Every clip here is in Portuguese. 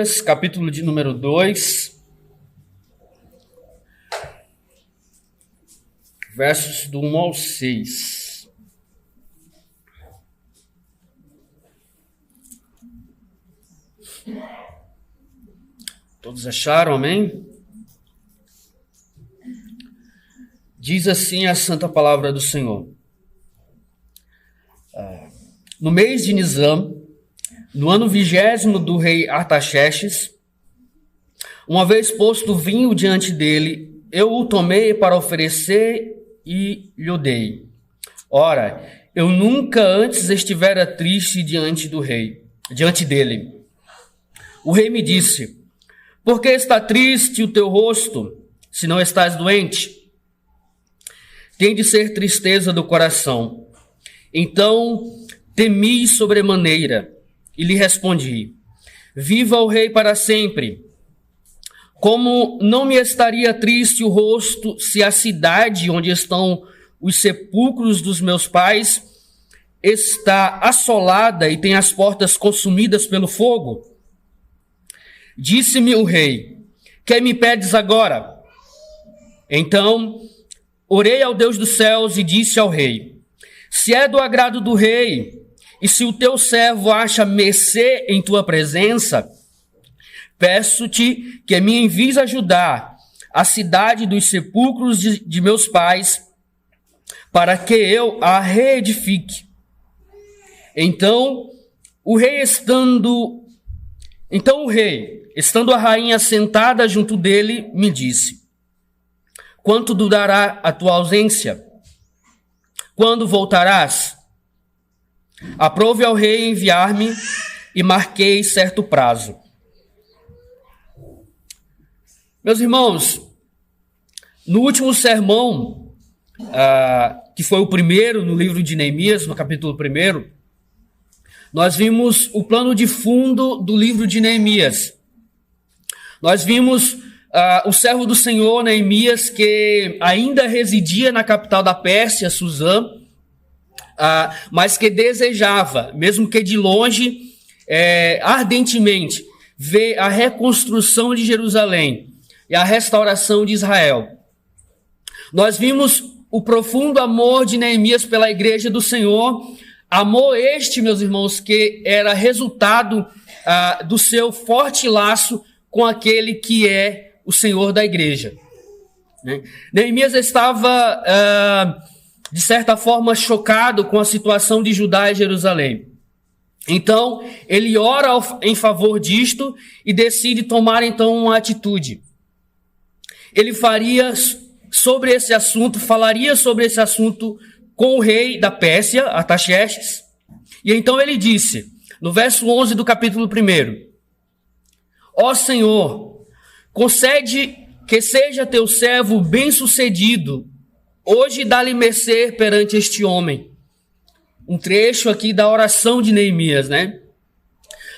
Neemias, capítulo de número 2, versos do 1 ao 6. Todos acharam, amém? Diz assim a santa palavra do Senhor. No mês de Nisan, no ano 20º do rei Artaxerxes, uma vez posto o vinho diante dele, eu o tomei para oferecer e lhe dei. Ora, eu nunca antes estivera triste diante dele. O rei me disse: por que está triste o teu rosto, se não estás doente? Tem de ser tristeza do coração. Então temi sobremaneira e lhe respondi: viva o rei para sempre. Como não me estaria triste o rosto se a cidade onde estão os sepulcros dos meus pais está assolada e tem as portas consumidas pelo fogo? Disse-me o rei: que me pedes agora? Então orei ao Deus dos céus e disse ao rei: se é do agrado do rei, e se o teu servo acha mercê em tua presença, peço-te que me envies ajudar a cidade dos sepulcros de meus pais, para que eu a reedifique. Então o rei, estando a rainha sentada junto dele, me disse: quanto durará a tua ausência? Quando voltarás? Aprove ao rei enviar-me e marquei certo prazo. Meus irmãos, no último sermão, que foi o primeiro no livro de Neemias, no capítulo 1, nós vimos o plano de fundo do livro de Neemias. Nós vimos o servo do Senhor, Neemias, que ainda residia na capital da Pérsia, Suzã, mas que desejava, mesmo que de longe, ardentemente, ver a reconstrução de Jerusalém e a restauração de Israel. Nós vimos o profundo amor de Neemias pela igreja do Senhor, amor este, meus irmãos, que era resultado do seu forte laço com aquele que é o Senhor da igreja. Neemias estava, de certa forma, chocado com a situação de Judá e Jerusalém. Então, ele ora em favor disto e decide tomar, então, uma atitude. Ele falaria sobre esse assunto com o rei da Pérsia, Artaxerxes. E então ele disse, no verso 11 do capítulo 1, ó Senhor, concede que seja teu servo bem-sucedido, hoje dá-lhe mercê perante este homem. Um trecho aqui da oração de Neemias, né?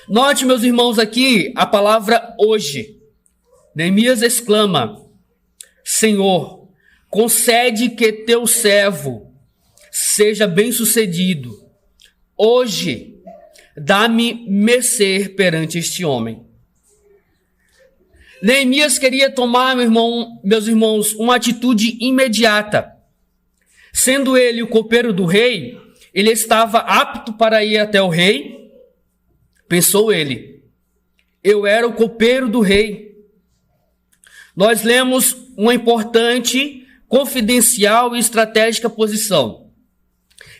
Note, meus irmãos, aqui a palavra hoje. Neemias exclama: Senhor, concede que teu servo seja bem-sucedido. Hoje, dá-me mercê perante este homem. Neemias queria tomar, meus irmãos, uma atitude imediata. Sendo ele o copeiro do rei, ele estava apto para ir até o rei. Pensou ele: eu era o copeiro do rei. Nós lemos uma importante, confidencial e estratégica posição.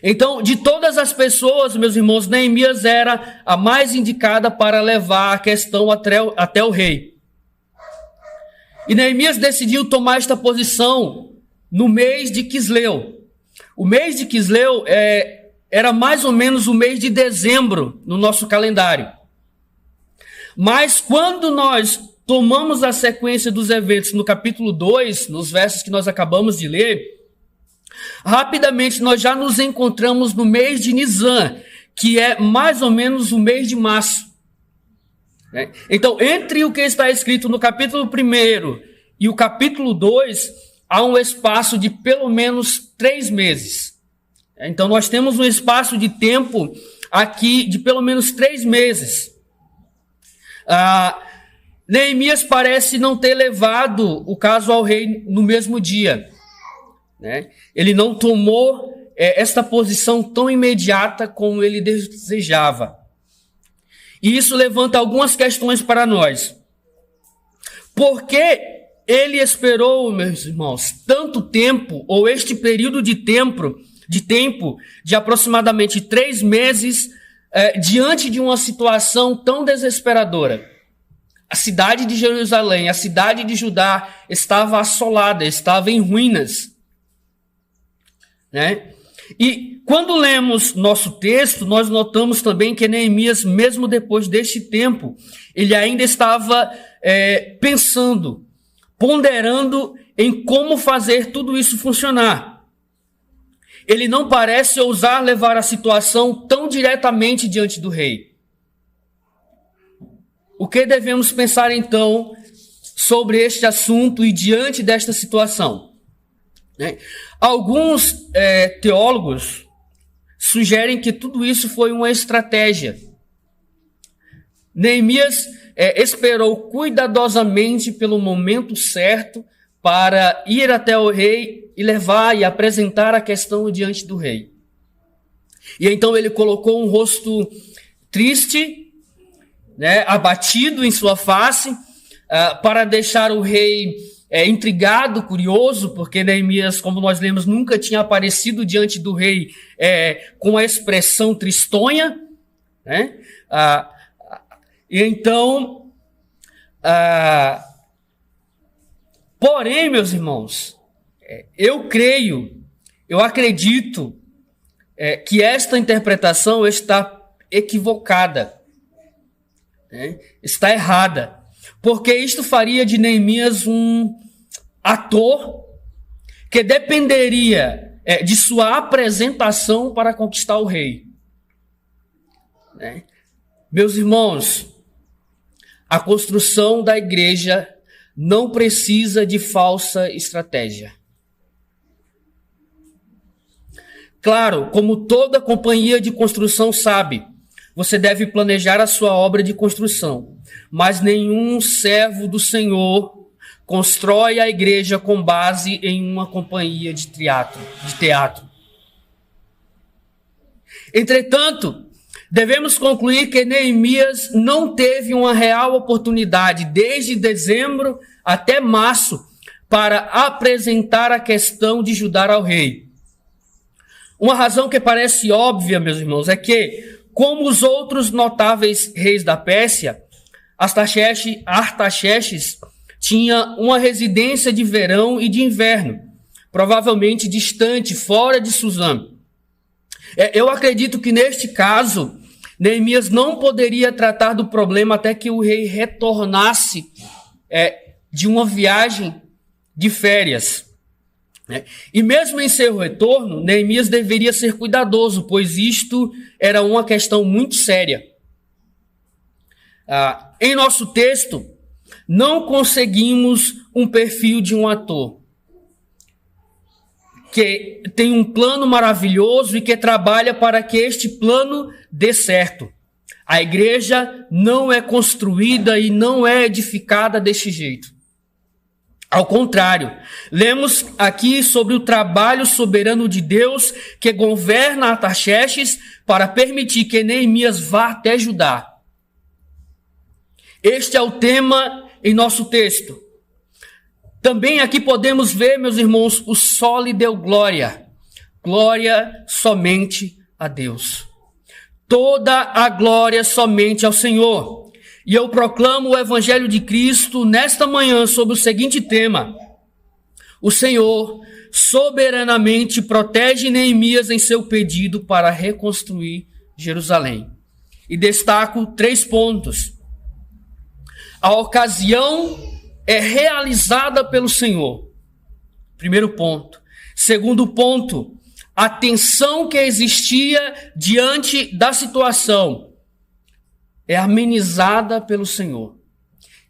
Então, de todas as pessoas, meus irmãos, Neemias era a mais indicada para levar a questão até o rei. E Neemias decidiu tomar esta posição no mês de Quisleu. O mês de Quisleu era mais ou menos o mês de dezembro no nosso calendário. Mas quando nós tomamos a sequência dos eventos no capítulo 2, nos versos que nós acabamos de ler, rapidamente nós já nos encontramos no mês de Nisan, que é mais ou menos o mês de março. Então, entre o que está escrito no capítulo 1 e o capítulo 2, há um espaço de pelo menos 3 meses. Então, nós temos um espaço de tempo aqui de pelo menos 3 meses. Neemias parece não ter levado o caso ao rei no mesmo dia, né? Ele não tomou esta posição tão imediata como ele desejava. E isso levanta algumas questões para nós. Por que ele esperou, meus irmãos, tanto tempo, ou este período de tempo de aproximadamente 3 meses, diante de uma situação tão desesperadora? A cidade de Jerusalém, a cidade de Judá estava assolada, estava em ruínas, né? E quando lemos nosso texto, nós notamos também que Neemias, mesmo depois deste tempo, ele ainda estava pensando, ponderando em como fazer tudo isso funcionar. Ele não parece ousar levar a situação tão diretamente diante do rei. O que devemos pensar então sobre este assunto e diante desta situação? Alguns teólogos sugerem que tudo isso foi uma estratégia. Neemias esperou cuidadosamente pelo momento certo para ir até o rei e levar e apresentar a questão diante do rei. E então ele colocou um rosto triste, né, abatido em sua face, para deixar o rei intrigado, curioso, porque Neemias, como nós lemos, nunca tinha aparecido diante do rei com a expressão tristonha, né? E então, porém, meus irmãos, eu acredito que esta interpretação está equivocada, né? Está errada, porque isto faria de Neemias um ator que dependeria de sua apresentação para conquistar o rei, né? Meus irmãos, a construção da igreja não precisa de falsa estratégia. Claro, como toda companhia de construção sabe, você deve planejar a sua obra de construção, mas nenhum servo do Senhor constrói a igreja com base em uma companhia de teatro. Entretanto, devemos concluir que Neemias não teve uma real oportunidade desde dezembro até março para apresentar a questão de Judá ao rei. Uma razão que parece óbvia, meus irmãos, é que, como os outros notáveis reis da Pérsia, Artaxerxes tinha uma residência de verão e de inverno, provavelmente distante, fora de Suzã. Eu acredito que neste caso, Neemias não poderia tratar do problema até que o rei retornasse de uma viagem de férias. E mesmo em seu retorno, Neemias deveria ser cuidadoso, pois isto era uma questão muito séria. Em nosso texto, não conseguimos um perfil de um ator que tem um plano maravilhoso e que trabalha para que este plano dê certo. A igreja não é construída e não é edificada deste jeito. Ao contrário, lemos aqui sobre o trabalho soberano de Deus que governa Artaxerxes para permitir que Neemias vá até Judá. Este é o tema em nosso texto. Também aqui podemos ver, meus irmãos, o sol lhe deu glória. Glória somente a Deus. Toda a glória somente ao Senhor. E eu proclamo o Evangelho de Cristo nesta manhã sobre o seguinte tema: o Senhor soberanamente protege Neemias em seu pedido para reconstruir Jerusalém. E destaco 3 pontos. A ocasião é realizada pelo Senhor. Primeiro ponto. Segundo ponto, a tensão que existia diante da situação é amenizada pelo Senhor.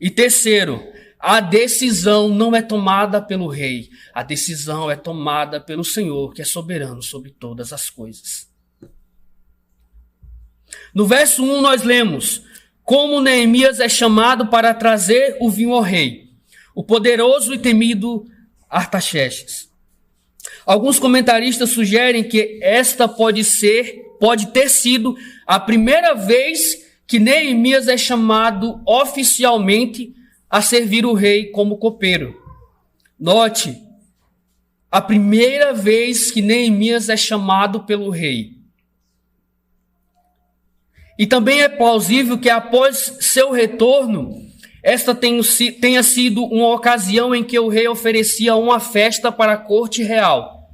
E terceiro, a decisão não é tomada pelo rei. A decisão é tomada pelo Senhor, que é soberano sobre todas as coisas. No verso 1 nós lemos: como Neemias é chamado para trazer o vinho ao rei, o poderoso e temido Artaxerxes. Alguns comentaristas sugerem que esta pode ter sido a primeira vez que Neemias é chamado oficialmente a servir o rei como copeiro. Note, a primeira vez que Neemias é chamado pelo rei. E também é plausível que após seu retorno, esta tenha sido uma ocasião em que o rei oferecia uma festa para a corte real,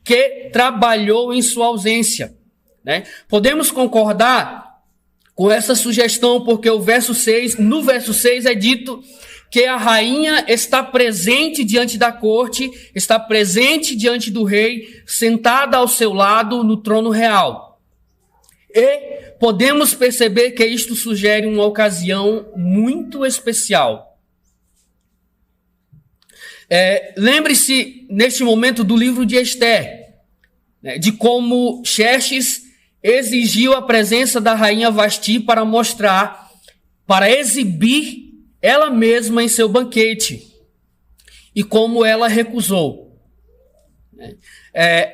que trabalhou em sua ausência. Né? Podemos concordar com essa sugestão, porque no verso 6 é dito que a rainha está presente diante da corte, está presente diante do rei, sentada ao seu lado no trono real. E podemos perceber que isto sugere uma ocasião muito especial. Lembre-se, neste momento, do livro de Esther, né, de como Xerxes exigiu a presença da rainha Vasti para exibir ela mesma em seu banquete, e como ela recusou.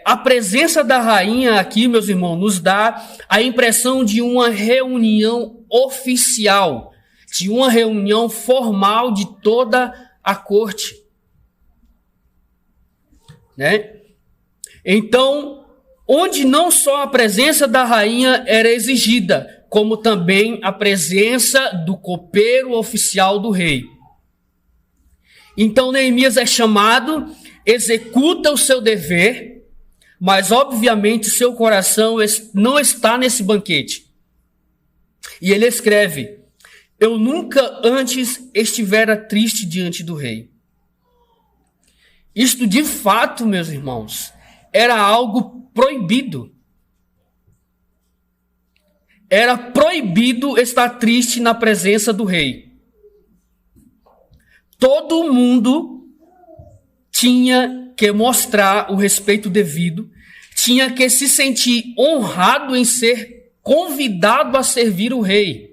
A presença da rainha aqui, meus irmãos, nos dá a impressão de uma reunião oficial, de uma reunião formal de toda a corte. Né? Então, onde não só a presença da rainha era exigida, como também a presença do copeiro oficial do rei. Então, Neemias é chamado, executa o seu dever, mas obviamente seu coração não está nesse banquete. E ele escreve: eu nunca antes estivera triste diante do rei. Isto de fato, meus irmãos, era algo proibido. Era proibido estar triste na presença do rei. Todo mundo tinha que mostrar o respeito devido, tinha que se sentir honrado em ser convidado a servir o rei.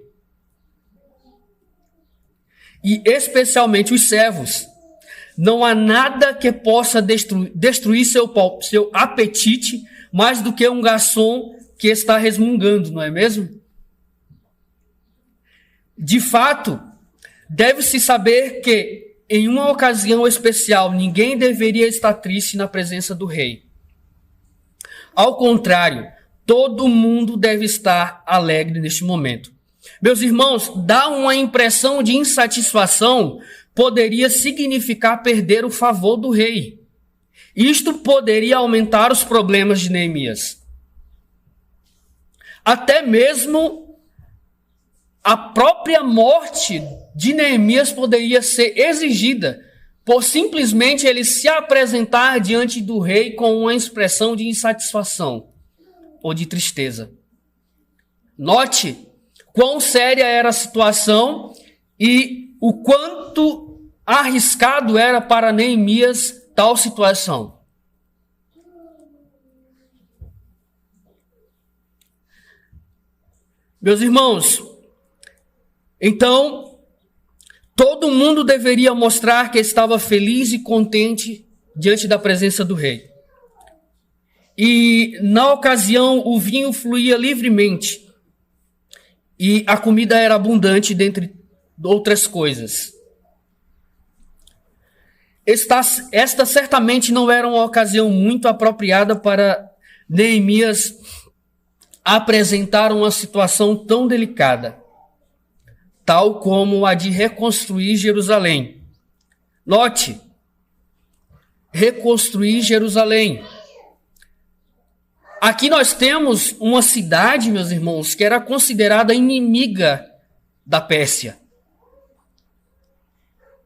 E especialmente os servos. Não há nada que possa destruir seu apetite mais do que um garçom que está resmungando, não é mesmo? De fato, deve-se saber que em uma ocasião especial ninguém deveria estar triste na presença do rei. Ao contrário, todo mundo deve estar alegre neste momento. Meus irmãos, dar uma impressão de insatisfação poderia significar perder o favor do rei. Isto poderia aumentar os problemas de Neemias. Até mesmo a própria morte de Neemias poderia ser exigida por simplesmente ele se apresentar diante do rei com uma expressão de insatisfação ou de tristeza. Note quão séria era a situação e o quanto arriscado era para Neemias tal situação. Meus irmãos, então, todo mundo deveria mostrar que estava feliz e contente diante da presença do rei. E, na ocasião, o vinho fluía livremente e a comida era abundante, dentre outras coisas. Esta certamente não era uma ocasião muito apropriada para Neemias apresentar uma situação tão delicada, tal como a de reconstruir Jerusalém. Note, reconstruir Jerusalém. Aqui nós temos uma cidade, meus irmãos, que era considerada inimiga da Pérsia.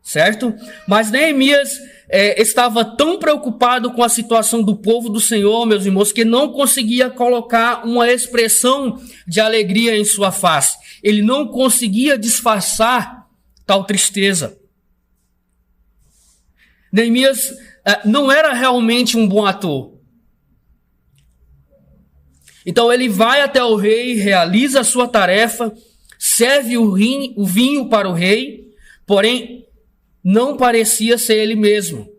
Certo? Mas Neemias estava tão preocupado com a situação do povo do Senhor, meus irmãos, que não conseguia colocar uma expressão de alegria em sua face. Ele não conseguia disfarçar tal tristeza. Neemias não era realmente um bom ator. Então ele vai até o rei, realiza a sua tarefa, serve o vinho para o rei, porém não parecia ser ele mesmo.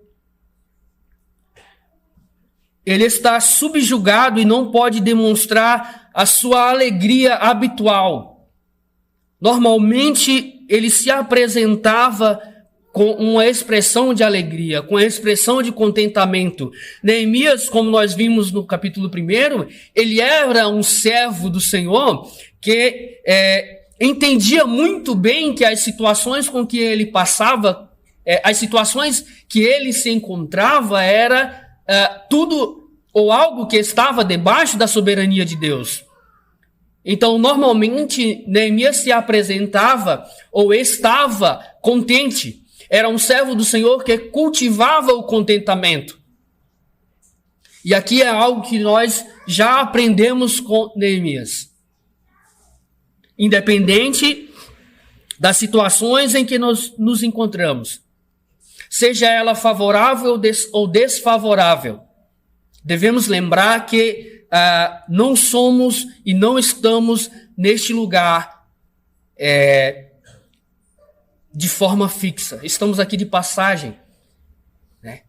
Ele está subjugado e não pode demonstrar a sua alegria habitual. Normalmente, ele se apresentava com uma expressão de alegria, com uma expressão de contentamento. Neemias, como nós vimos no capítulo 1, ele era um servo do Senhor que entendia muito bem que as situações com que ele passava, as situações que ele se encontrava era tudo ou algo que estava debaixo da soberania de Deus. Então, normalmente, Neemias se apresentava ou estava contente. Era um servo do Senhor que cultivava o contentamento. E aqui é algo que nós já aprendemos com Neemias. Independente das situações em que nós nos encontramos, seja ela favorável ou desfavorável, devemos lembrar que não somos e não estamos neste lugar de forma fixa. Estamos aqui de passagem, né?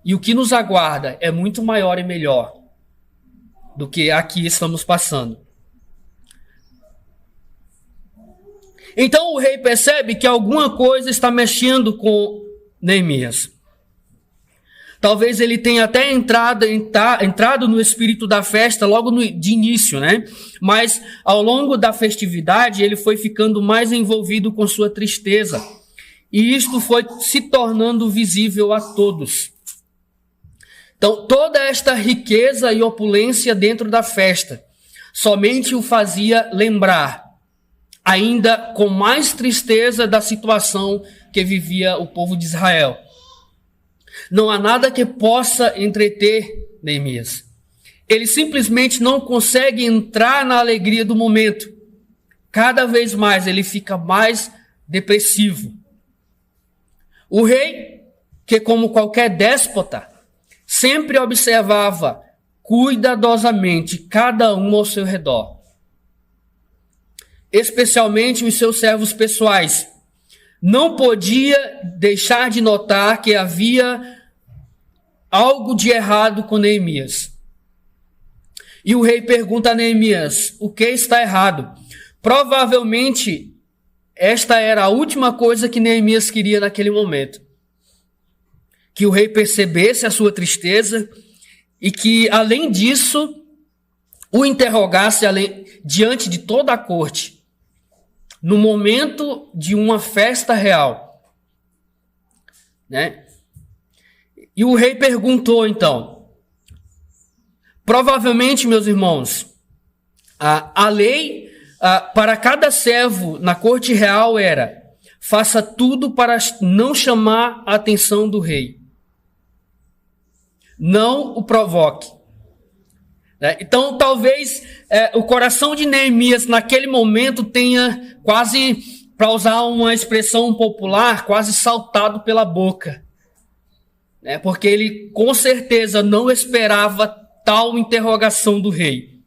E o que nos aguarda é muito maior e melhor do que aqui estamos passando. Então o rei percebe que alguma coisa está mexendo com Neemias. Talvez ele tenha até entrado no espírito da festa logo de início, né? Mas ao longo da festividade ele foi ficando mais envolvido com sua tristeza. E isto foi se tornando visível a todos. Então toda esta riqueza e opulência dentro da festa somente o fazia lembrar, ainda com mais tristeza, da situação que vivia o povo de Israel. Não há nada que possa entreter Neemias. Ele simplesmente não consegue entrar na alegria do momento. Cada vez mais ele fica mais depressivo. O rei, que como qualquer déspota, sempre observava cuidadosamente cada um ao seu redor, especialmente os seus servos pessoais, não podia deixar de notar que havia algo de errado com Neemias. E o rei pergunta a Neemias: o que está errado? Provavelmente, esta era a última coisa que Neemias queria naquele momento. Que o rei percebesse a sua tristeza e que, além disso, o interrogasse diante de toda a corte, no momento de uma festa real, né? E o rei perguntou, então, provavelmente, meus irmãos, a lei para cada servo na corte real era: faça tudo para não chamar a atenção do rei. Não o provoque. Então, talvez o coração de Neemias naquele momento tenha quase, para usar uma expressão popular, quase saltado pela boca. Porque ele com certeza não esperava tal interrogação do rei.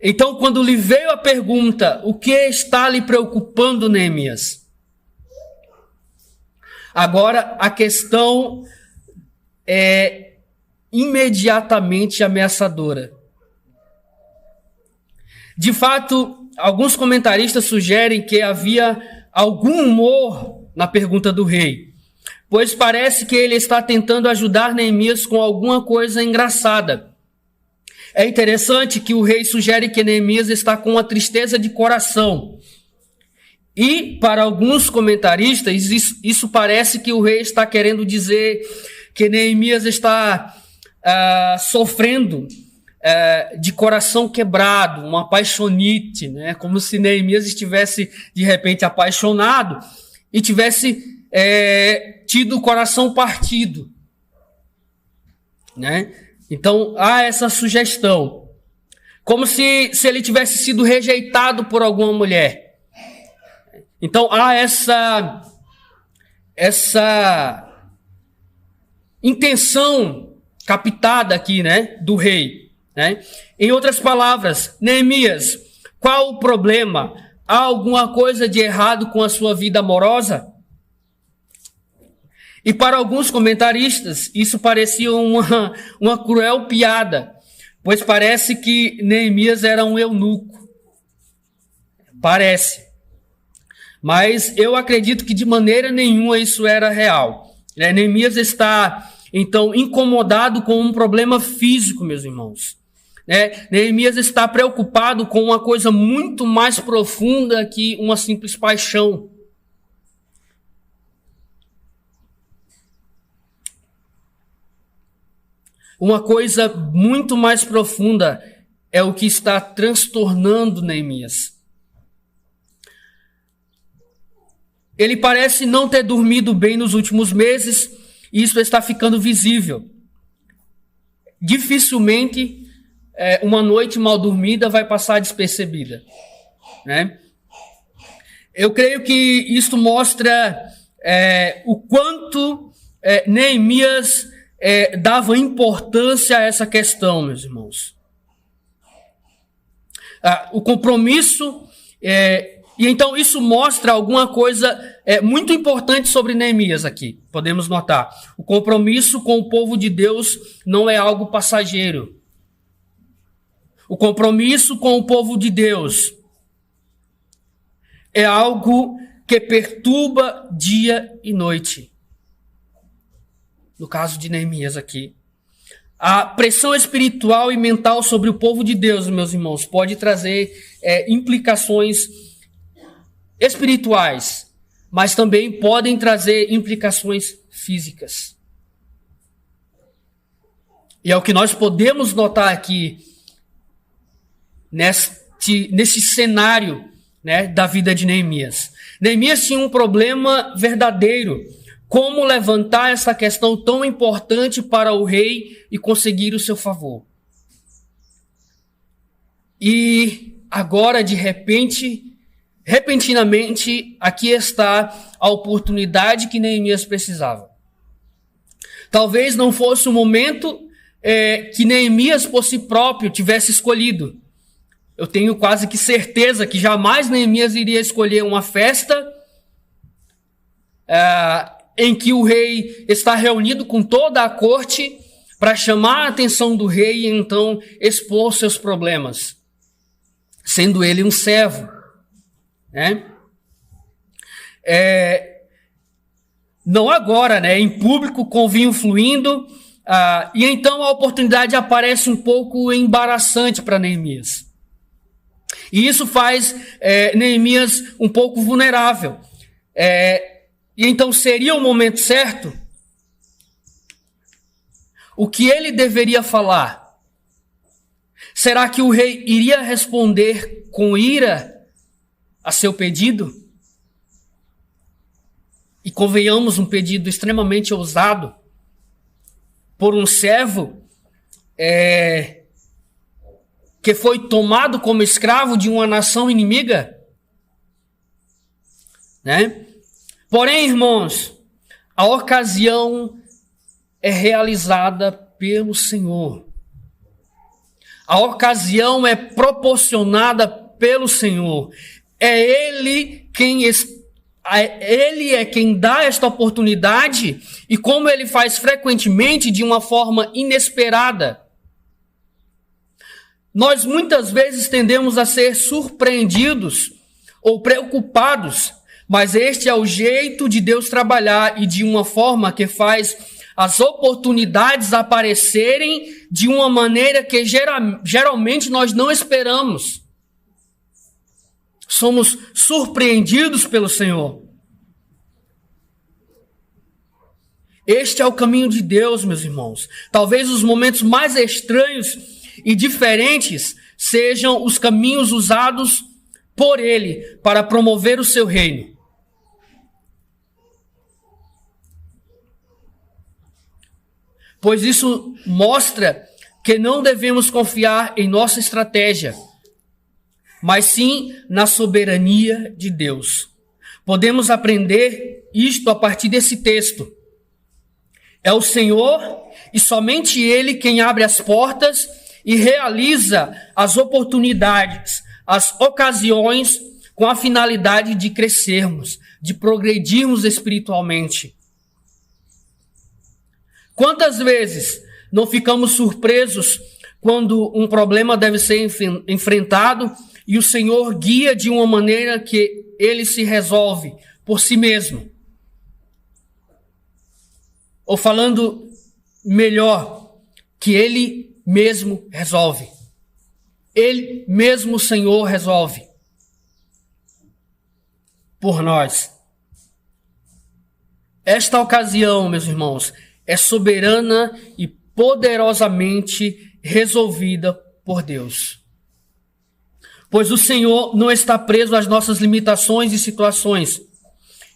Então, quando lhe veio a pergunta: o que está lhe preocupando, Neemias? Agora a questão é imediatamente ameaçadora. De fato, alguns comentaristas sugerem que havia algum humor na pergunta do rei, pois parece que ele está tentando ajudar Neemias com alguma coisa engraçada. É interessante que o rei sugere que Neemias está com uma tristeza de coração. E, para alguns comentaristas, isso parece que o rei está querendo dizer que Neemias está sofrendo de coração quebrado, uma apaixonite, né? Como se Neemias estivesse, de repente, apaixonado e tivesse tido o coração partido, né? Então, há essa sugestão, como se ele tivesse sido rejeitado por alguma mulher. Então, há essa intenção captada aqui, né, do rei. né? Em outras palavras, Neemias, qual o problema? Há alguma coisa de errado com a sua vida amorosa? E para alguns comentaristas, isso parecia uma cruel piada, pois parece que Neemias era um eunuco. Parece. Mas eu acredito que de maneira nenhuma isso era real. Neemias está, então, incomodado com um problema físico, meus irmãos. Neemias está preocupado com uma coisa muito mais profunda que uma simples paixão. Uma coisa muito mais profunda é o que está transtornando Neemias. Ele parece não ter dormido bem nos últimos meses, e isso está ficando visível. Dificilmente uma noite mal dormida vai passar despercebida, né? Eu creio que isso mostra o quanto Neemias dava importância a essa questão, meus irmãos. O compromisso, e então isso mostra alguma coisa muito importante sobre Neemias aqui, podemos notar. O compromisso com o povo de Deus não é algo passageiro. O compromisso com o povo de Deus é algo que perturba dia e noite. No caso de Neemias aqui. A pressão espiritual e mental sobre o povo de Deus, meus irmãos, pode trazer implicações espirituais, mas também podem trazer implicações físicas. E é o que nós podemos notar aqui nesse cenário, né, da vida de Neemias. Neemias tinha um problema verdadeiro. Como levantar essa questão tão importante para o rei e conseguir o seu favor? E agora, repentinamente, aqui está a oportunidade que Neemias precisava. Talvez não fosse o momento que Neemias por si próprio tivesse escolhido. Eu tenho quase que certeza que jamais Neemias iria escolher uma festa em que o rei está reunido com toda a corte para chamar a atenção do rei e então expor seus problemas, sendo ele um servo, né? Não agora, né? Em público, com vinho fluindo, e então a oportunidade aparece um pouco embaraçante para Neemias. E isso faz Neemias um pouco vulnerável. E então seria o momento certo? O que ele deveria falar? Será que o rei iria responder com ira a seu pedido? E convenhamos, um pedido extremamente ousado por um servo que foi tomado como escravo de uma nação inimiga, né? Porém, irmãos, a ocasião é realizada pelo Senhor. A ocasião é proporcionada pelo Senhor. Ele é quem dá esta oportunidade, e como ele faz frequentemente de uma forma inesperada. Nós muitas vezes tendemos a ser surpreendidos ou preocupados, mas este é o jeito de Deus trabalhar, e de uma forma que faz as oportunidades aparecerem de uma maneira que geralmente nós não esperamos. Somos surpreendidos pelo Senhor. Este é o caminho de Deus, meus irmãos. Talvez os momentos mais estranhos e diferentes sejam os caminhos usados por Ele para promover o seu reino. Pois isso mostra que não devemos confiar em nossa estratégia, mas sim na soberania de Deus. Podemos aprender isto a partir desse texto. É o Senhor e somente Ele quem abre as portas e realiza as oportunidades, as ocasiões com a finalidade de crescermos, de progredirmos espiritualmente. Quantas vezes não ficamos surpresos quando um problema deve ser enfrentado e o Senhor guia de uma maneira que ele se resolve por si mesmo? Ou falando melhor, que ele mesmo resolve. Ele mesmo, o Senhor, resolve por nós. Esta ocasião, meus irmãos, é soberana e poderosamente resolvida por Deus. Pois o Senhor não está preso às nossas limitações e situações.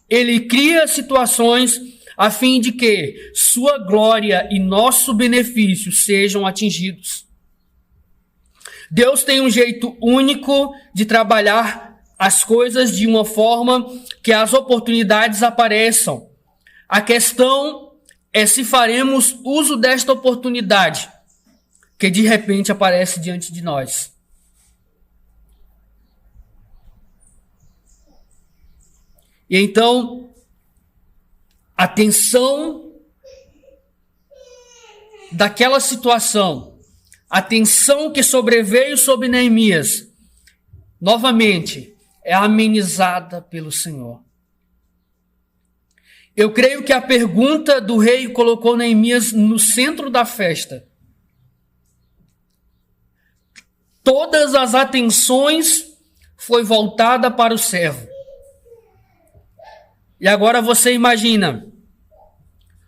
Ele cria situações a fim de que sua glória e nosso benefício sejam atingidos. Deus tem um jeito único de trabalhar as coisas de uma forma que as oportunidades apareçam. A questão é se faremos uso desta oportunidade que de repente aparece diante de nós. E então, a tensão daquela situação, a tensão que sobreveio sobre Neemias, novamente, é amenizada pelo Senhor. Eu creio que a pergunta do rei colocou Neemias no centro da festa. Todas as atenções foi voltada para o servo. E agora você imagina,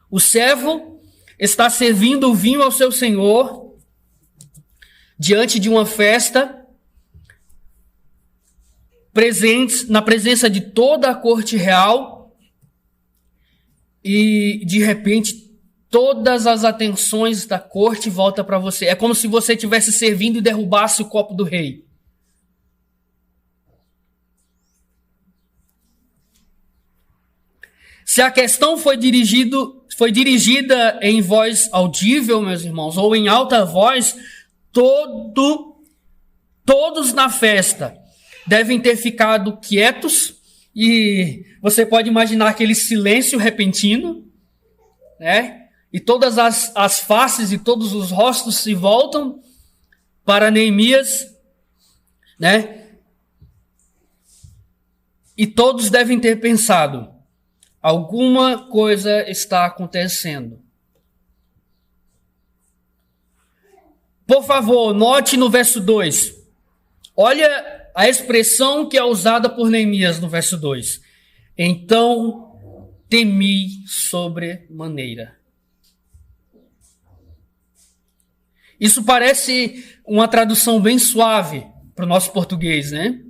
o servo está servindo o vinho ao seu senhor diante de uma festa, na presença de toda a corte real, e de repente todas as atenções da corte voltam para você. É como se você estivesse servindo e derrubasse o copo do rei. Se a questão foi dirigida em voz audível, meus irmãos, ou em alta voz, todos na festa devem ter ficado quietos, e você pode imaginar aquele silêncio repentino, né? E todas as faces e todos os rostos se voltam para Neemias, né? E todos devem ter pensado: alguma coisa está acontecendo. Por favor, note no verso 2. Olha a expressão que é usada por Neemias no verso 2. Então temi sobremaneira. Isso parece uma tradução bem suave para o nosso português, né?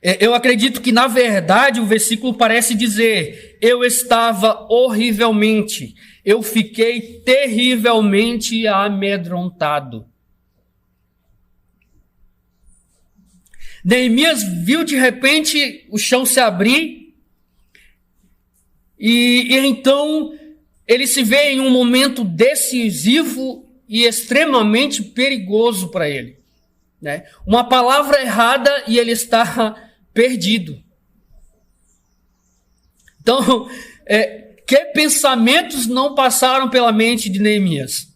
Eu acredito que, na verdade, o versículo parece dizer: eu estava horrivelmente, eu fiquei terrivelmente amedrontado. Neemias viu de repente o chão se abrir e então ele se vê em um momento decisivo e extremamente perigoso para ele, né? Uma palavra errada e ele está perdido. Então, que pensamentos não passaram pela mente de Neemias?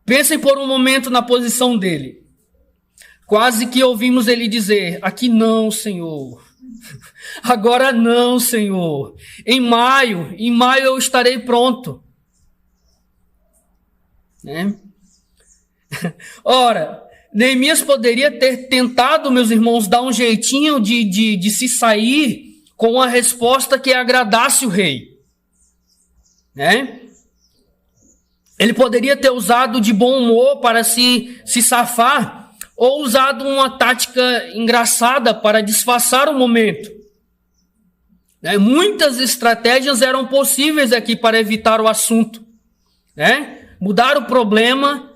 Pensem por um momento na posição dele. Quase que ouvimos ele dizer: aqui não, Senhor. Agora não, Senhor. Em maio eu estarei pronto. Né? Ora, Neemias poderia ter tentado, meus irmãos, dar um jeitinho de se sair com uma resposta que agradasse o rei. Né? Ele poderia ter usado de bom humor para se safar, ou usado uma tática engraçada para disfarçar o momento. Né? Muitas estratégias eram possíveis aqui para evitar o assunto. Né? Mudar o problema.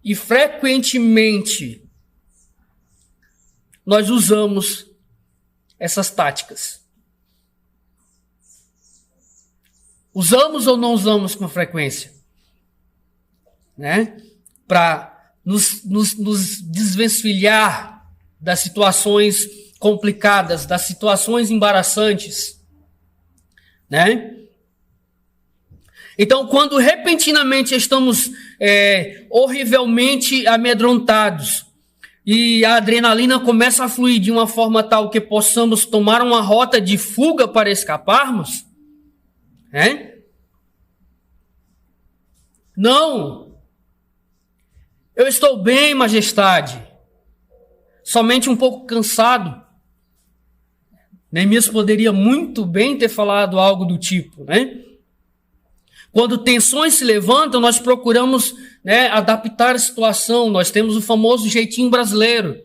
E frequentemente nós usamos essas táticas. Usamos ou não usamos com frequência? Né? Para nos desvencilhar das situações complicadas, das situações embaraçantes. Né? Então, quando repentinamente estamos horrivelmente amedrontados e a adrenalina começa a fluir de uma forma tal que possamos tomar uma rota de fuga para escaparmos, né? Não, eu estou bem, majestade, somente um pouco cansado. Neemias poderia muito bem ter falado algo do tipo, né? Quando tensões se levantam, nós procuramos, né, adaptar a situação. Nós temos o famoso jeitinho brasileiro,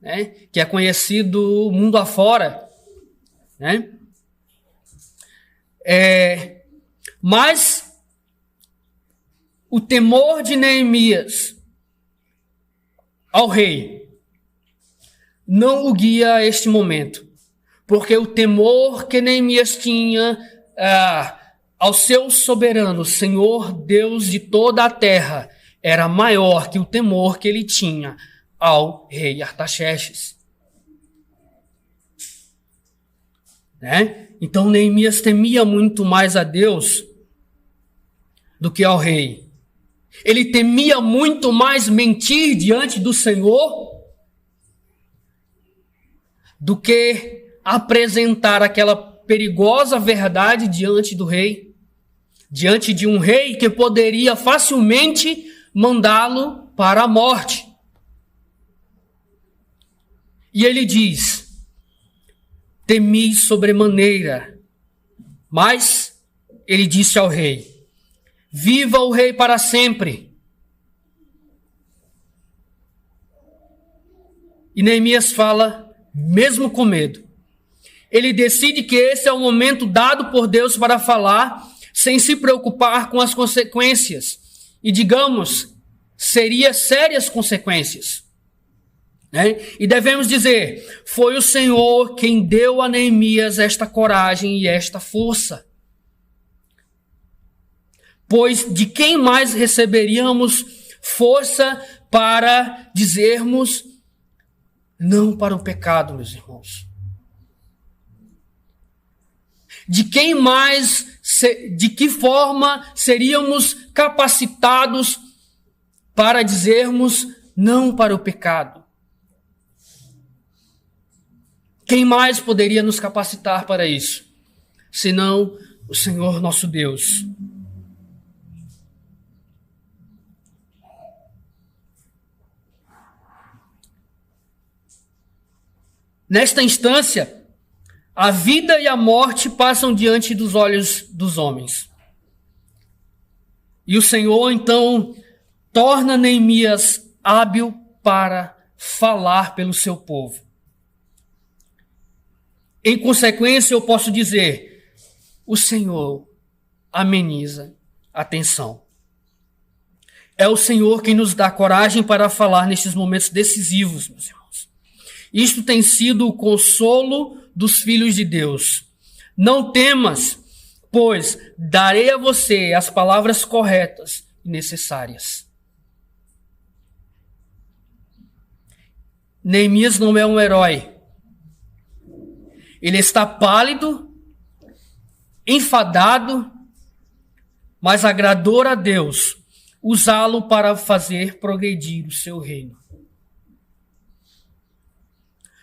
né, que é conhecido mundo afora. Né? Mas o temor de Neemias ao rei não o guia a este momento. Porque o temor que Neemias tinha ao seu soberano, Senhor Deus de toda a terra, era maior que o temor que ele tinha ao rei Artaxerxes. Né? Então Neemias temia muito mais a Deus do que ao rei. Ele temia muito mais mentir diante do Senhor do que apresentar aquela perigosa verdade diante do rei. Diante de um rei que poderia facilmente mandá-lo para a morte. E ele diz: temi sobremaneira. Mas ele disse ao rei: viva o rei para sempre. E Neemias fala, mesmo com medo. Ele decide que esse é o momento dado por Deus para falar, sem se preocupar com as consequências. E digamos, seria sérias consequências. Né? E devemos dizer, foi o Senhor quem deu a Neemias esta coragem e esta força. Pois de quem mais receberíamos força para dizermos não para o pecado, meus irmãos? De quem mais, de que forma seríamos capacitados para dizermos não para o pecado? Quem mais poderia nos capacitar para isso? Senão o Senhor nosso Deus. Nesta instância, a vida e a morte passam diante dos olhos dos homens. E o Senhor, então, torna Neemias hábil para falar pelo seu povo. Em consequência, eu posso dizer, o Senhor ameniza a tensão. É o Senhor quem nos dá coragem para falar nestes momentos decisivos, meus irmãos. Isto tem sido o consolo dos filhos de Deus. Não temas, pois darei a você as palavras corretas e necessárias. Neemias não é um herói. Ele está pálido, enfadado, mas agradou a Deus usá-lo para fazer progredir o seu reino.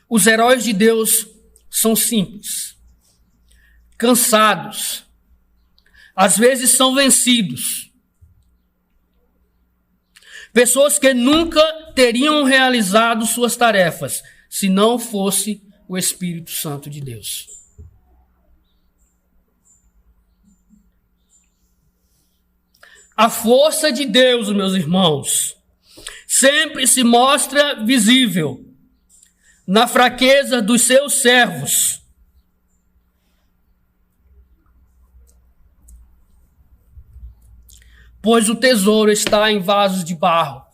Os heróis de Deus são simples, cansados, às vezes são vencidos. Pessoas que nunca teriam realizado suas tarefas se não fosse o Espírito Santo de Deus. A força de Deus, meus irmãos, sempre se mostra visível na fraqueza dos seus servos. Pois o tesouro está em vasos de barro.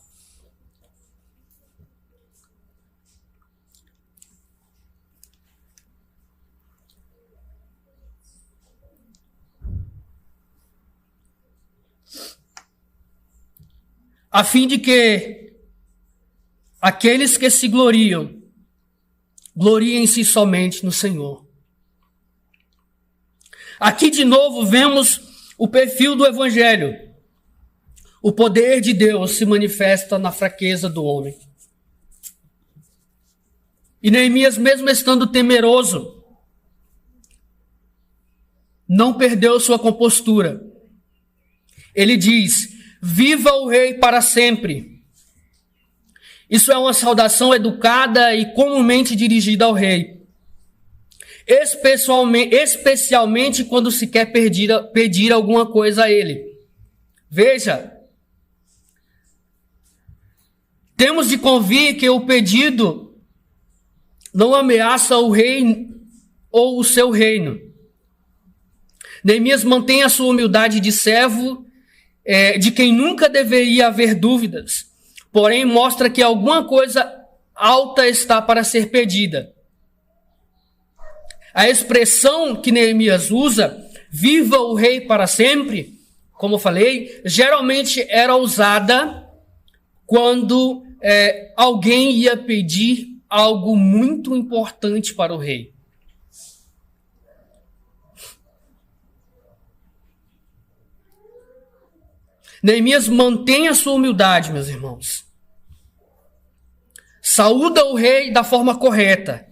a fim de que aqueles que se gloriam, gloriem-se somente no Senhor. Aqui de novo vemos o perfil do Evangelho. O poder de Deus se manifesta na fraqueza do homem. E Neemias, mesmo estando temeroso, não perdeu sua compostura. Ele diz: viva o rei para sempre. Isso é uma saudação educada e comumente dirigida ao rei. Especialmente quando se quer pedir alguma coisa a ele. Veja, temos de convir que o pedido não ameaça o rei ou o seu reino. Neemias mantém a sua humildade de servo, de quem nunca deveria haver dúvidas, porém mostra que alguma coisa alta está para ser pedida. A expressão que Neemias usa, viva o rei para sempre, como eu falei, geralmente era usada quando alguém ia pedir algo muito importante para o rei. Neemias mantém a sua humildade, meus irmãos. Saúda o rei da forma correta.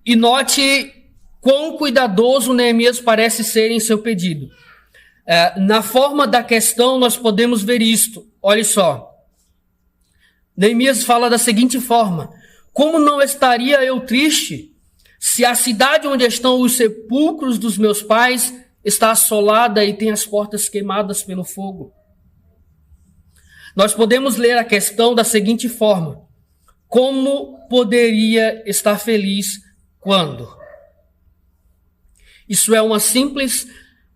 E note quão cuidadoso Neemias parece ser em seu pedido. Na forma da questão, nós podemos ver isto. Olha só. Neemias fala da seguinte forma: como não estaria eu triste se a cidade onde estão os sepulcros dos meus pais está assolada e tem as portas queimadas pelo fogo? Nós podemos ler a questão da seguinte forma: como poderia estar feliz quando? Isso é uma simples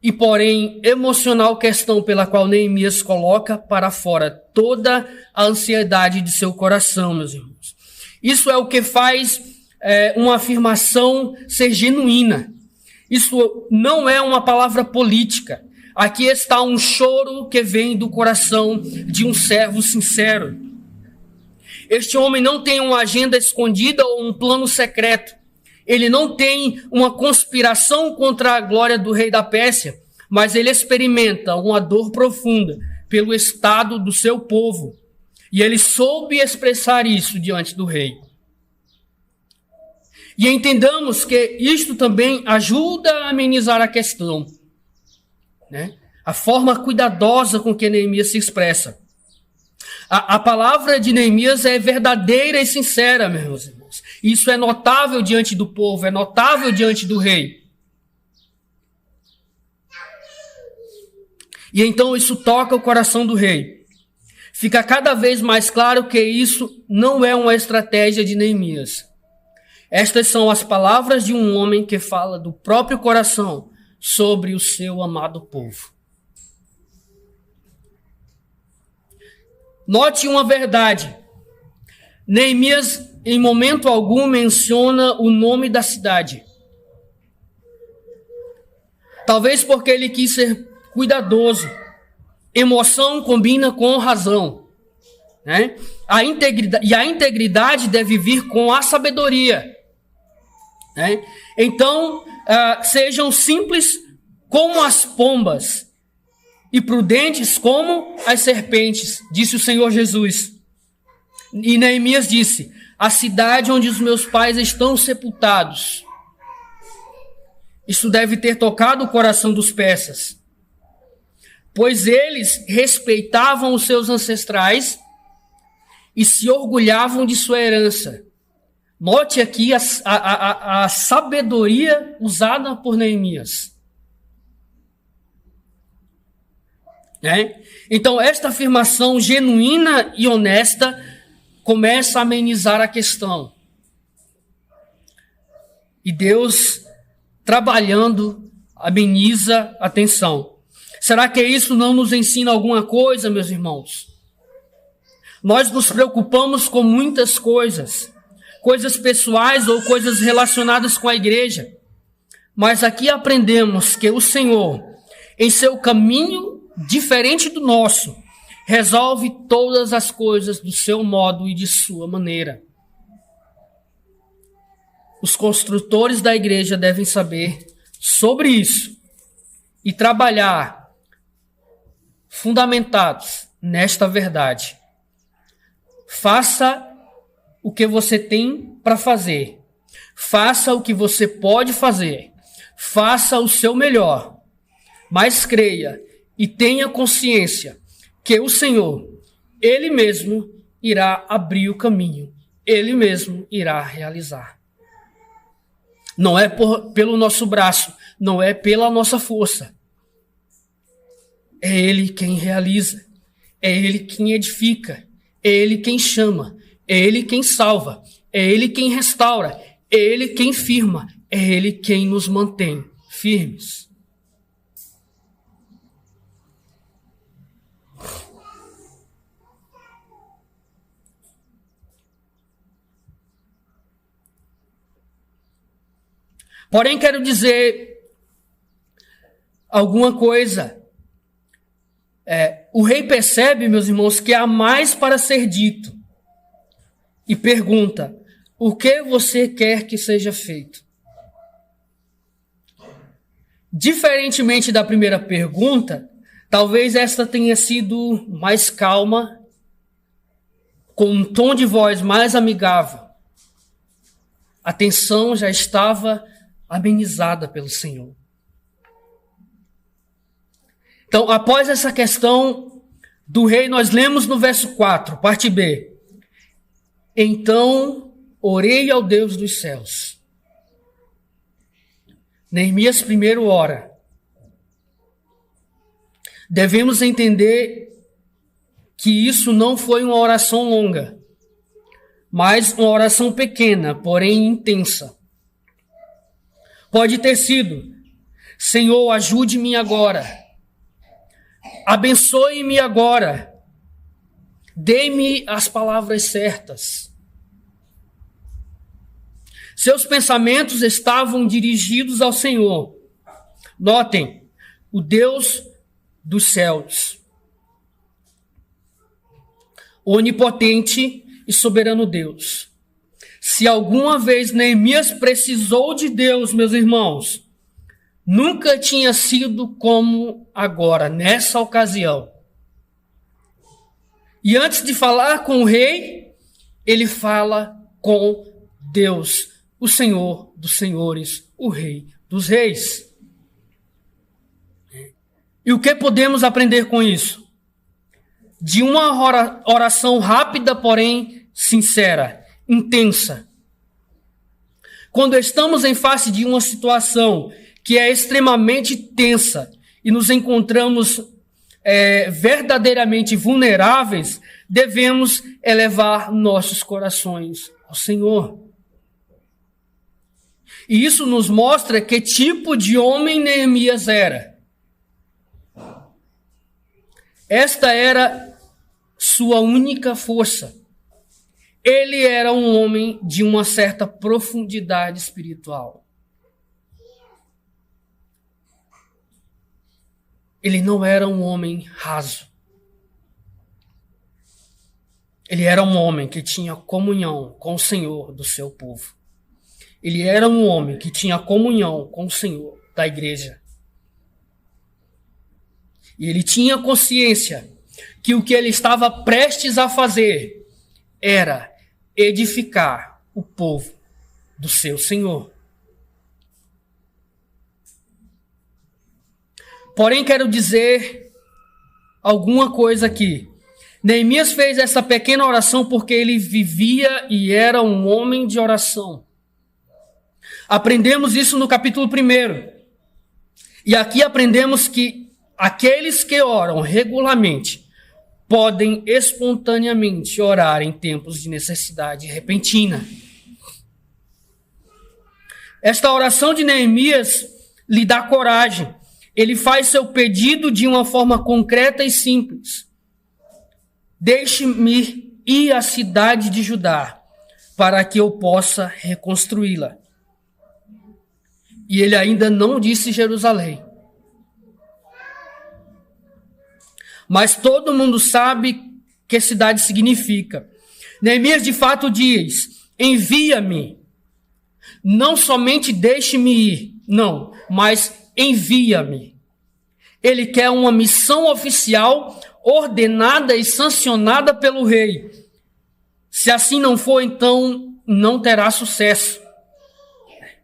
e, porém, emocional questão pela qual Neemias coloca para fora toda a ansiedade de seu coração, meus irmãos. Isso é o que faz uma afirmação ser genuína. Isso não é uma palavra política. Aqui está um choro que vem do coração de um servo sincero. Este homem não tem uma agenda escondida ou um plano secreto. Ele não tem uma conspiração contra a glória do rei da Pérsia, mas ele experimenta uma dor profunda pelo estado do seu povo. E ele soube expressar isso diante do rei. E entendamos que isto também ajuda a amenizar a questão, né? A forma cuidadosa com que Neemias se expressa. A palavra de Neemias é verdadeira e sincera, meus irmãos. Isso é notável diante do povo, é notável diante do rei. E então isso toca o coração do rei. Fica cada vez mais claro que isso não é uma estratégia de Neemias. Estas são as palavras de um homem que fala do próprio coração sobre o seu amado povo. Note uma verdade. Neemias, em momento algum, menciona o nome da cidade. Talvez porque ele quis ser cuidadoso. Emoção combina com razão, né? A integridade deve vir com a sabedoria, né? Então, sejam simples como as pombas e prudentes como as serpentes, disse o Senhor Jesus. E Neemias disse: a cidade onde os meus pais estão sepultados. Isso deve ter tocado o coração dos persas, pois eles respeitavam os seus ancestrais e se orgulhavam de sua herança. Note aqui a sabedoria usada por Neemias. Então, esta afirmação genuína e honesta começa a amenizar a questão. E Deus, trabalhando, ameniza a tensão. Será que isso não nos ensina alguma coisa, meus irmãos? Nós nos preocupamos com muitas coisas, coisas pessoais ou coisas relacionadas com a igreja. Mas aqui aprendemos que o Senhor, em seu caminho diferente do nosso, resolve todas as coisas do seu modo e de sua maneira. Os construtores da igreja devem saber sobre isso e trabalhar fundamentados nesta verdade. Faça o que você tem para fazer. Faça o que você pode fazer. Faça o seu melhor. Mas creia e tenha consciência que o Senhor, Ele mesmo, irá abrir o caminho. Ele mesmo irá realizar. Não é pelo nosso braço, não é pela nossa força. É Ele quem realiza. É Ele quem edifica. É Ele quem chama. É Ele quem salva. É Ele quem restaura. É Ele quem firma. É Ele quem nos mantém firmes. Porém, quero dizer alguma coisa. O rei percebe, meus irmãos, que há mais para ser dito. E pergunta: o que você quer que seja feito? Diferentemente da primeira pergunta, talvez esta tenha sido mais calma, com um tom de voz mais amigável. A tensão já estava amenizada pelo Senhor. Então, após essa questão do rei, nós lemos no verso 4, parte B. Então, orei ao Deus dos céus. Neemias primeiro ora. Devemos entender que isso não foi uma oração longa, mas uma oração pequena, porém intensa. Pode ter sido: Senhor, ajude-me agora. Abençoe-me agora. Dê-me as palavras certas. Seus pensamentos estavam dirigidos ao Senhor. Notem, o Deus dos céus. Onipotente e soberano Deus. Se alguma vez Neemias precisou de Deus, meus irmãos, nunca tinha sido como agora, nessa ocasião. E antes de falar com o rei, ele fala com Deus, o Senhor dos senhores, o Rei dos reis. E o que podemos aprender com isso? De uma oração rápida, porém sincera, intensa. Quando estamos em face de uma situação que é extremamente tensa e nos encontramos verdadeiramente vulneráveis, devemos elevar nossos corações ao Senhor. E isso nos mostra que tipo de homem Neemias era. Esta era sua única força. Ele era um homem de uma certa profundidade espiritual. Ele não era um homem raso. Ele era um homem que tinha comunhão com o Senhor do seu povo. Ele era um homem que tinha comunhão com o Senhor da igreja. E ele tinha consciência que o que ele estava prestes a fazer era edificar o povo do seu Senhor. Porém, quero dizer alguma coisa aqui. Neemias fez essa pequena oração porque ele vivia e era um homem de oração. Aprendemos isso no capítulo 1. E aqui aprendemos que aqueles que oram regularmente podem espontaneamente orar em tempos de necessidade repentina. Esta oração de Neemias lhe dá coragem. Ele faz seu pedido de uma forma concreta e simples. Deixe-me ir à cidade de Judá, para que eu possa reconstruí-la. E ele ainda não disse Jerusalém. mas todo mundo sabe que cidade significa. Neemias de fato diz: envia-me. Não somente deixe-me ir, não, mas envia-me. Ele quer uma missão oficial, ordenada e sancionada pelo rei. Se assim não for, então não terá sucesso.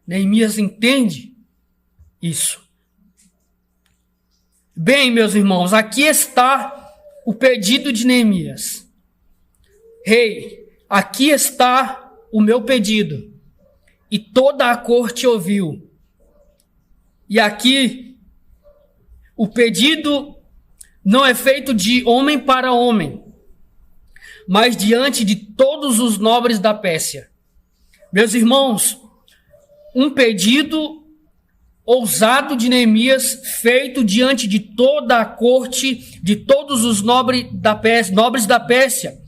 Neemias entende isso. Bem, meus irmãos, aqui está o pedido de Neemias. Rei, aqui está o meu pedido. E toda a corte ouviu. E aqui, o pedido não é feito de homem para homem, mas diante de todos os nobres da Pérsia. Meus irmãos, um pedido ousado de Neemias, feito diante de toda a corte, de todos os nobres da Pérsia.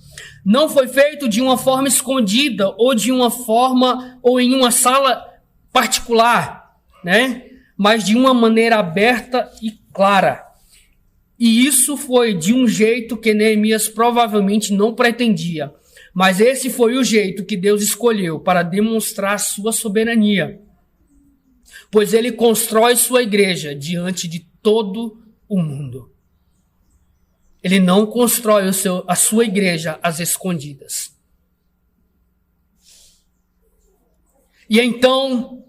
Não foi feito de uma forma escondida, ou de uma forma, ou em uma sala particular, né? Mas de uma maneira aberta e clara. E isso foi de um jeito que Neemias provavelmente não pretendia. Mas esse foi o jeito que Deus escolheu para demonstrar sua soberania. Pois ele constrói sua igreja diante de todo o mundo. Ele não constrói a sua igreja às escondidas. E então,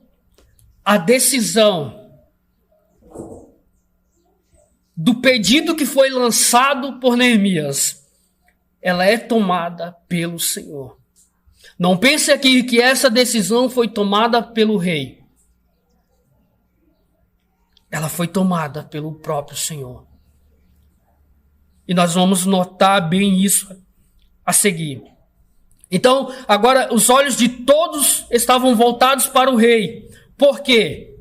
a decisão do pedido que foi lançado por Neemias, ela é tomada pelo Senhor. Não pense aqui que essa decisão foi tomada pelo rei. Ela foi tomada pelo próprio Senhor. E nós vamos notar bem isso a seguir. Então, agora os olhos de todos estavam voltados para o rei. Por quê?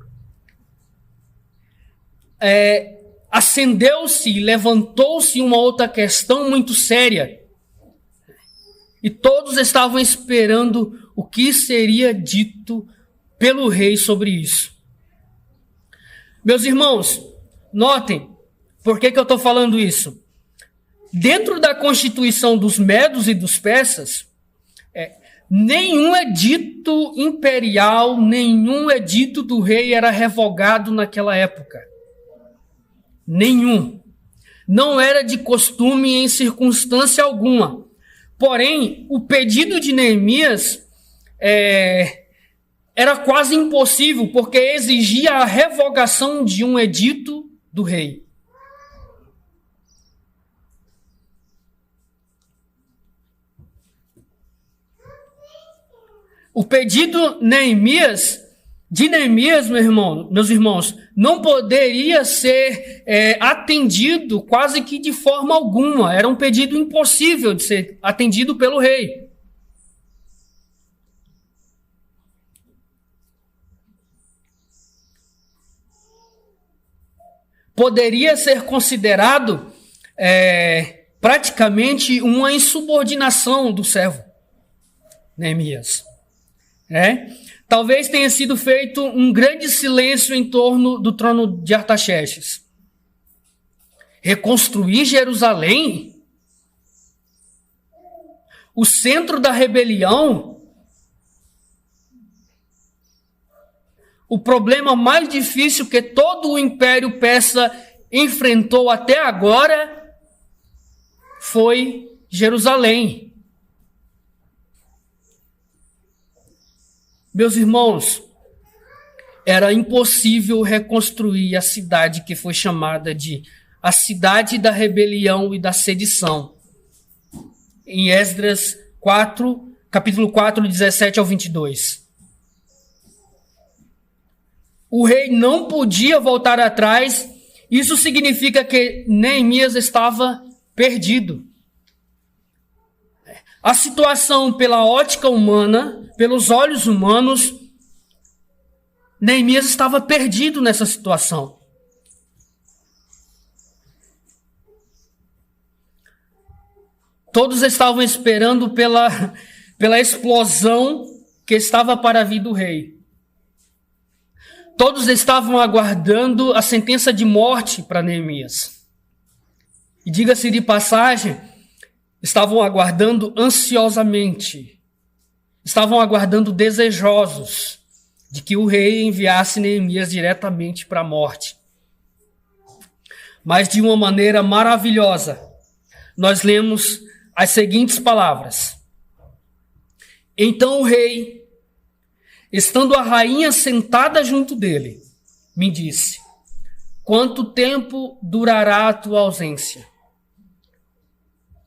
Acendeu-se, levantou-se uma outra questão muito séria. E todos estavam esperando o que seria dito pelo rei sobre isso. Meus irmãos, notem, por que eu estou falando isso? Dentro da constituição dos medos e dos persas, nenhum edito imperial, nenhum edito do rei era revogado naquela época. Nenhum. Não era de costume em circunstância alguma. Porém, o pedido de Neemias era quase impossível, porque exigia a revogação de um edito do rei. O pedido de Neemias, meus irmãos, não poderia ser atendido quase que de forma alguma. Era um pedido impossível de ser atendido pelo rei. Poderia ser considerado praticamente uma insubordinação do servo Neemias. Talvez tenha sido feito um grande silêncio em torno do trono de Artaxerxes. Reconstruir Jerusalém? O centro da rebelião? O problema mais difícil que todo o Império Persa enfrentou até agora foi Jerusalém. Meus irmãos, era impossível reconstruir a cidade que foi chamada de a cidade da rebelião e da sedição. Em Esdras 4, capítulo 4, 17 ao 22. O rei não podia voltar atrás. Isso significa que Neemias estava perdido. A situação pela ótica humana, pelos olhos humanos, Neemias estava perdido nessa situação. Todos estavam esperando pela explosão que estava para vir do rei. Todos estavam aguardando a sentença de morte para Neemias. E diga-se de passagem, estavam aguardando ansiosamente, estavam aguardando desejosos de que o rei enviasse Neemias diretamente para a morte. Mas de uma maneira maravilhosa, nós lemos as seguintes palavras. Então o rei, estando a rainha sentada junto dele, me disse: quanto tempo durará a tua ausência?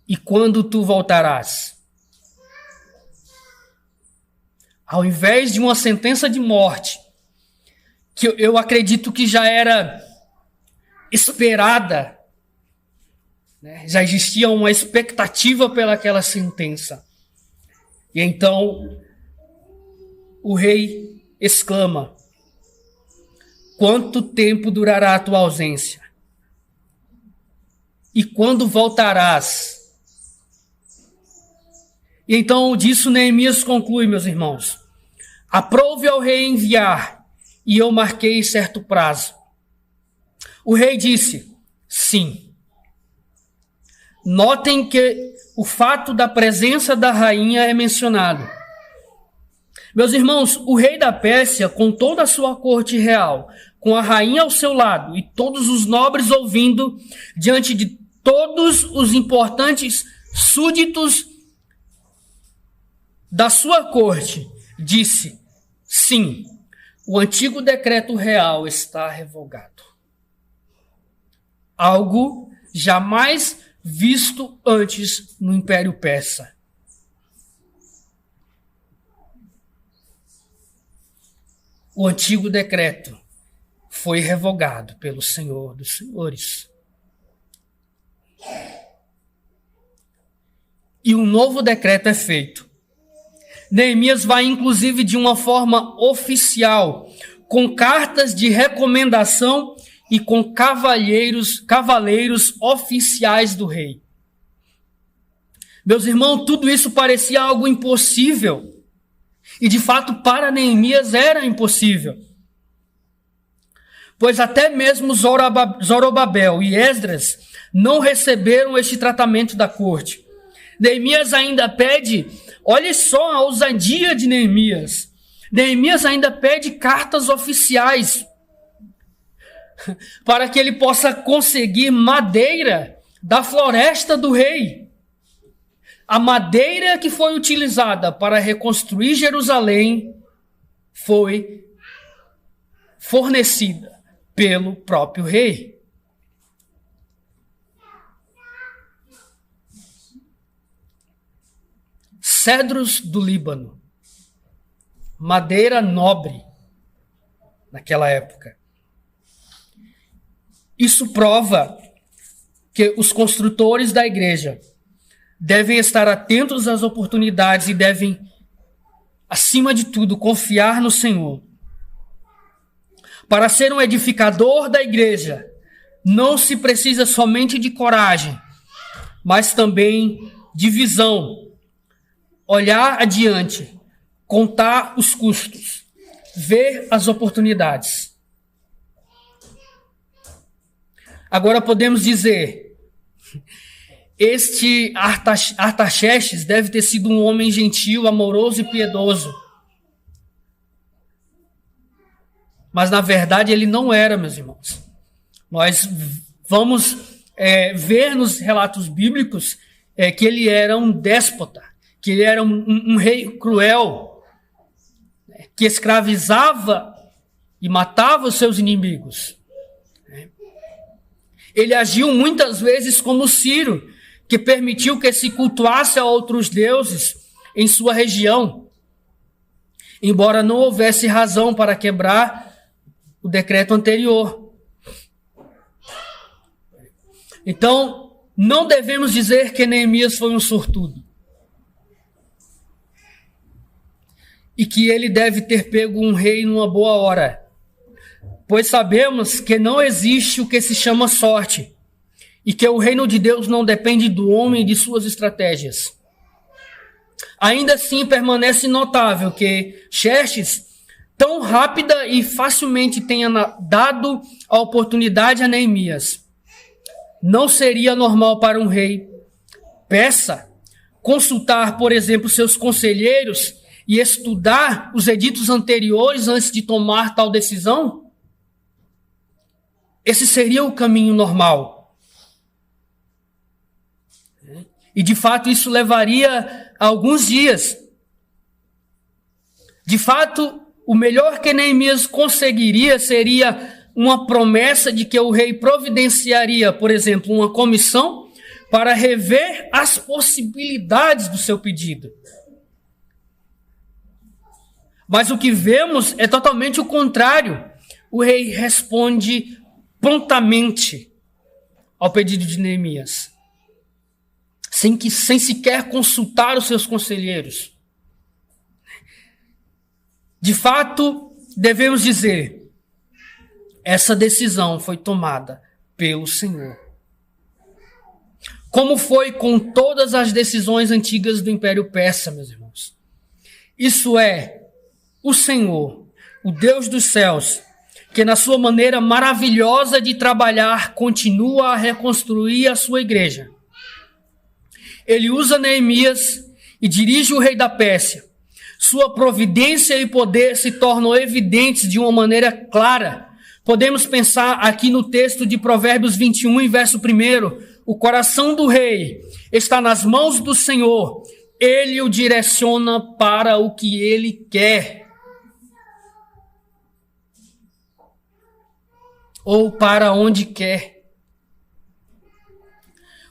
E quando tu voltarás? Ao invés de uma sentença de morte, que eu acredito que já era esperada, né? Já existia uma expectativa pelaquela sentença. E então o rei exclama: quanto tempo durará a tua ausência? E quando voltarás? E então disso Neemias conclui, meus irmãos: aprove ao rei enviar, e eu marquei certo prazo. O rei disse: sim. Notem que o fato da presença da rainha é mencionado. Meus irmãos, o rei da Pérsia, com toda a sua corte real, com a rainha ao seu lado e todos os nobres ouvindo, diante de todos os importantes súditos da sua corte, disse: sim, o antigo decreto real está revogado. Algo jamais visto antes no Império Persa. O antigo decreto foi revogado pelo Senhor dos Senhores. E um novo decreto é feito. Neemias vai, inclusive, de uma forma oficial, com cartas de recomendação e com cavaleiros oficiais do rei. Meus irmãos, tudo isso parecia algo impossível. E, de fato, para Neemias era impossível. Pois até mesmo Zorobabel e Esdras não receberam este tratamento da corte. Neemias ainda pede, olha só a ousadia de Neemias. Neemias ainda pede cartas oficiais para que ele possa conseguir madeira da floresta do rei. A madeira que foi utilizada para reconstruir Jerusalém foi fornecida pelo próprio rei. Cedros do Líbano, madeira nobre naquela época. Isso prova que os construtores da igreja devem estar atentos às oportunidades e devem, acima de tudo, confiar no Senhor. Para ser um edificador da igreja, não se precisa somente de coragem, mas também de visão. Olhar adiante, contar os custos, ver as oportunidades. Agora podemos dizer, este Artaxerxes deve ter sido um homem gentil, amoroso e piedoso. Mas na verdade ele não era, meus irmãos. Nós vamos ver nos relatos bíblicos que ele era um déspota, que ele era um rei cruel, que escravizava e matava os seus inimigos. Ele agiu muitas vezes como Ciro, que permitiu que se cultuasse a outros deuses em sua região, embora não houvesse razão para quebrar o decreto anterior. Então, não devemos dizer que Neemias foi um sortudo e que ele deve ter pego um rei numa boa hora, pois sabemos que não existe o que se chama sorte e que o reino de Deus não depende do homem e de suas estratégias. Ainda assim, permanece notável que Xerxes, tão rápida e facilmente tenha dado a oportunidade a Neemias. não seria normal para um rei persa consultar, por exemplo, seus conselheiros e estudar os editos anteriores antes de tomar tal decisão? Esse seria o caminho normal. E, de fato, isso levaria alguns dias. De fato, o melhor que Neemias conseguiria seria uma promessa de que o rei providenciaria, por exemplo, uma comissão para rever as possibilidades do seu pedido. Mas o que vemos é totalmente o contrário. O rei responde prontamente ao pedido de Neemias, sem sequer consultar os seus conselheiros. De fato, devemos dizer, essa decisão foi tomada pelo Senhor. Como foi com todas as decisões antigas do Império Persa, meus irmãos. Isso é, o Senhor, o Deus dos céus, que na sua maneira maravilhosa de trabalhar, continua a reconstruir a sua igreja. Ele usa Neemias e dirige o rei da Pérsia. Sua providência e poder se tornam evidentes de uma maneira clara. Podemos pensar aqui no texto de Provérbios 21, em verso 1. O coração do rei está nas mãos do Senhor. Ele o direciona para o que ele quer. Ou para onde quer.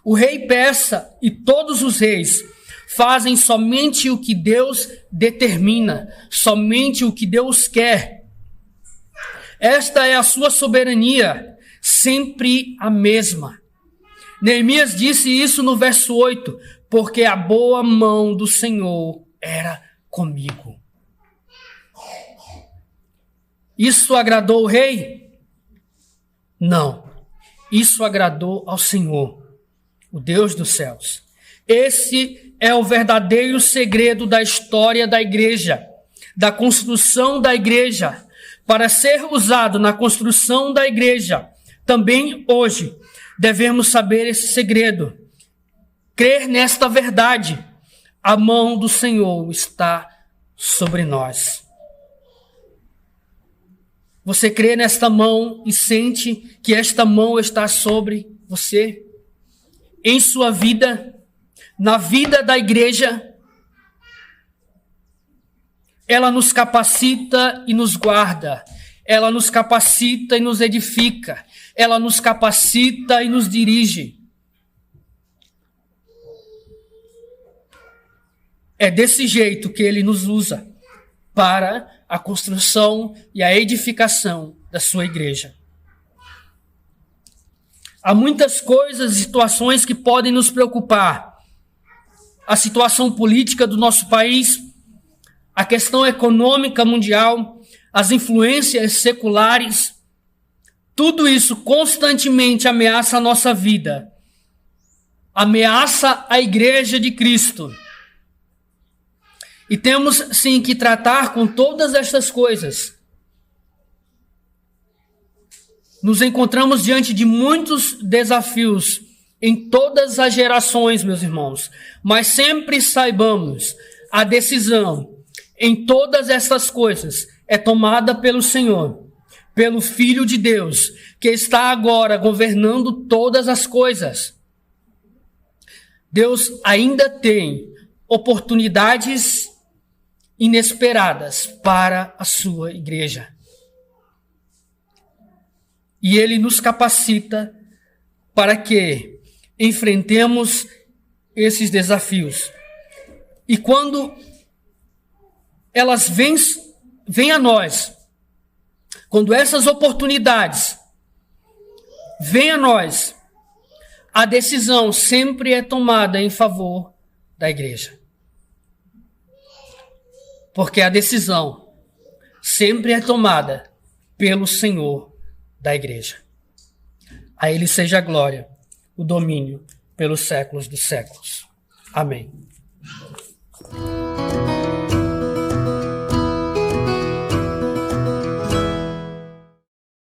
O rei persa e todos os reis fazem somente o que Deus determina, somente o que Deus quer. Esta é a sua soberania, sempre a mesma. Neemias disse isso no verso 8, porque a boa mão do Senhor era comigo. Isso agradou o rei? Não. Isso agradou ao Senhor, o Deus dos céus. Esse é o verdadeiro segredo da história da igreja, da construção da igreja. Para ser usado na construção da igreja, também hoje, devemos saber esse segredo. Crer nesta verdade. A mão do Senhor está sobre nós. Você crê nesta mão e sente que esta mão está sobre você? Em sua vida, na vida da igreja, ela nos capacita e nos guarda. Ela nos capacita e nos edifica. Ela nos capacita e nos dirige. É desse jeito que ele nos usa para a construção e a edificação da sua igreja. Há muitas coisas e situações que podem nos preocupar. A situação política do nosso país, a questão econômica mundial, as influências seculares, tudo isso constantemente ameaça a nossa vida, ameaça a igreja de Cristo. E temos sim que tratar com todas estas coisas. Nos encontramos diante de muitos desafios em todas as gerações, meus irmãos, mas sempre saibamos, a decisão em todas essas coisas é tomada pelo Senhor, pelo Filho de Deus, que está agora governando todas as coisas. Deus ainda tem oportunidades inesperadas para a sua igreja. E Ele nos capacita para que enfrentemos esses desafios. E quando elas vêm a nós, quando essas oportunidades vêm a nós, a decisão sempre é tomada em favor da igreja. Porque a decisão sempre é tomada pelo Senhor da igreja. A Ele seja a glória, o domínio pelos séculos dos séculos. Amém.